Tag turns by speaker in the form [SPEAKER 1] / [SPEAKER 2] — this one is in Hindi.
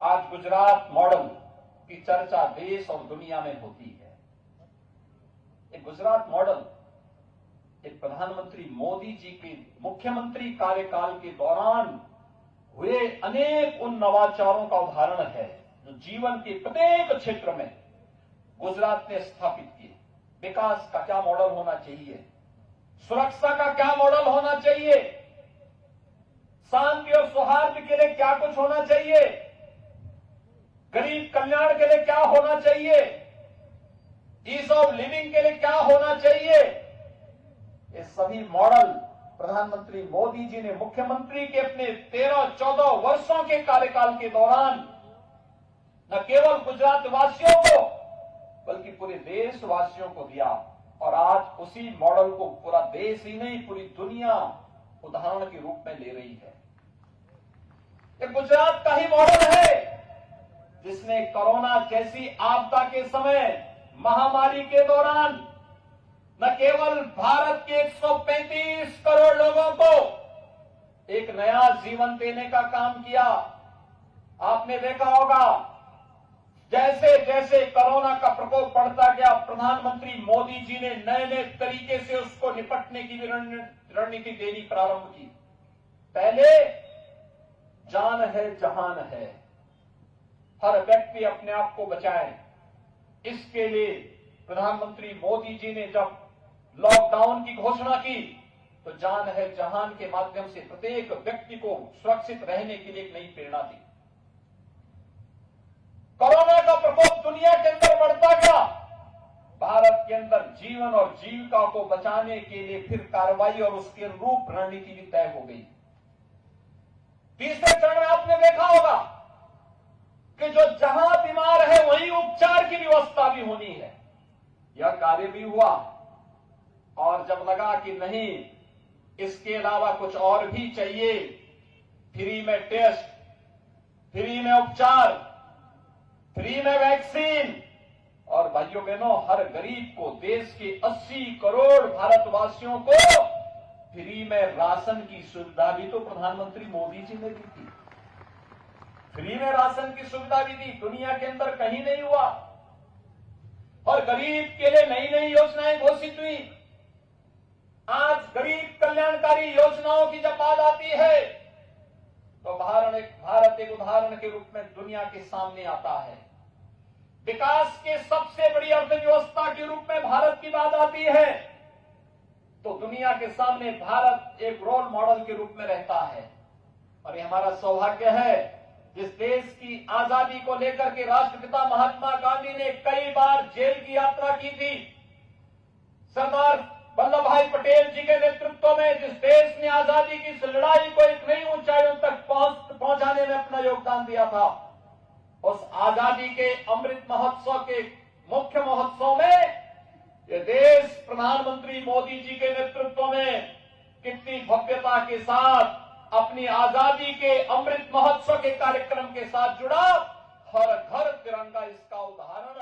[SPEAKER 1] आज गुजरात मॉडल की चर्चा देश और दुनिया में होती है। एक गुजरात मॉडल एक प्रधानमंत्री मोदी जी के मुख्यमंत्री कार्यकाल के दौरान हुए अनेक उन नवाचारों का उदाहरण है जो जीवन के प्रत्येक क्षेत्र में गुजरात ने स्थापित किए। विकास का क्या मॉडल होना चाहिए, सुरक्षा का क्या मॉडल होना चाहिए, शांति और सौहार्द के लिए क्या कुछ होना चाहिए, गरीब कल्याण के लिए क्या होना चाहिए, ईज ऑफ लिविंग के लिए क्या होना चाहिए, ये सभी मॉडल प्रधानमंत्री मोदी जी ने मुख्यमंत्री के अपने 13-14 वर्षों के कार्यकाल के दौरान न केवल गुजरात वासियों को बल्कि पूरे देशवासियों को दिया। और आज उसी मॉडल को पूरा देश ही नहीं पूरी दुनिया उदाहरण के रूप में ले रही है। ये गुजरात का ही मॉडल है जिसने कोरोना जैसी आपदा के समय महामारी के दौरान न केवल भारत के 135 करोड़ लोगों को एक नया जीवन देने का काम किया। आपने देखा होगा जैसे जैसे कोरोना का प्रकोप बढ़ता गया, प्रधानमंत्री मोदी जी ने नए नए तरीके से उसको निपटने की भी रणनीति देनी प्रारंभ की। पहले जान है जहान है, हर व्यक्ति अपने आप को बचाए। इसके लिए प्रधानमंत्री मोदी जी ने जब लॉकडाउन की घोषणा की तो जान है जहान के माध्यम से प्रत्येक व्यक्ति को सुरक्षित रहने के लिए एक नई प्रेरणा दी। कोरोना का प्रकोप दुनिया के अंदर बढ़ता गया, भारत के अंदर जीवन और जीविका को बचाने के लिए फिर कार्रवाई और उसके अनुरूप रणनीति भी तय हो गई। तीसरे चरण में आपने देखा होगा कि जो जहां बीमार है वहीं उपचार की व्यवस्था भी होनी है। यह कार्य भी हुआ और जब लगा कि नहीं इसके अलावा कुछ और भी चाहिए, फ्री में टेस्ट, फ्री में उपचार, फ्री में वैक्सीन और भाइयों बहनों हर गरीब को, देश के 80 करोड़ भारतवासियों को फ्री में राशन की सुविधा भी तो प्रधानमंत्री मोदी जी ने दी थी। फ्री में राशन की सुविधा भी दी, दुनिया के अंदर कहीं नहीं हुआ। और गरीब के लिए नई नई योजनाएं घोषित हुई। आज गरीब कल्याणकारी योजनाओं की जब बात आती है तो भारत एक उदाहरण के रूप में दुनिया के सामने आता है। विकास के सबसे बड़ी अर्थव्यवस्था के रूप में भारत की बात आती है तो दुनिया के सामने भारत एक रोल मॉडल के रूप में रहता है। और ये हमारा सौभाग्य है, जिस देश की आजादी को लेकर के राष्ट्रपिता महात्मा गांधी ने कई बार जेल की यात्रा की थी, सरदार वल्लभ भाई पटेल जी के नेतृत्व में जिस देश ने आजादी की इस लड़ाई को एक नई ऊंचाइयों तक पहुंचाने में अपना योगदान दिया था, उस आजादी के अमृत महोत्सव के मुख्य महोत्सव में ये देश प्रधानमंत्री मोदी जी के नेतृत्व में कितनी भव्यता के साथ अपनी आजादी के अमृत महोत्सव के कार्यक्रम के साथ जुड़ा। हर घर तिरंगा इसका उदाहरण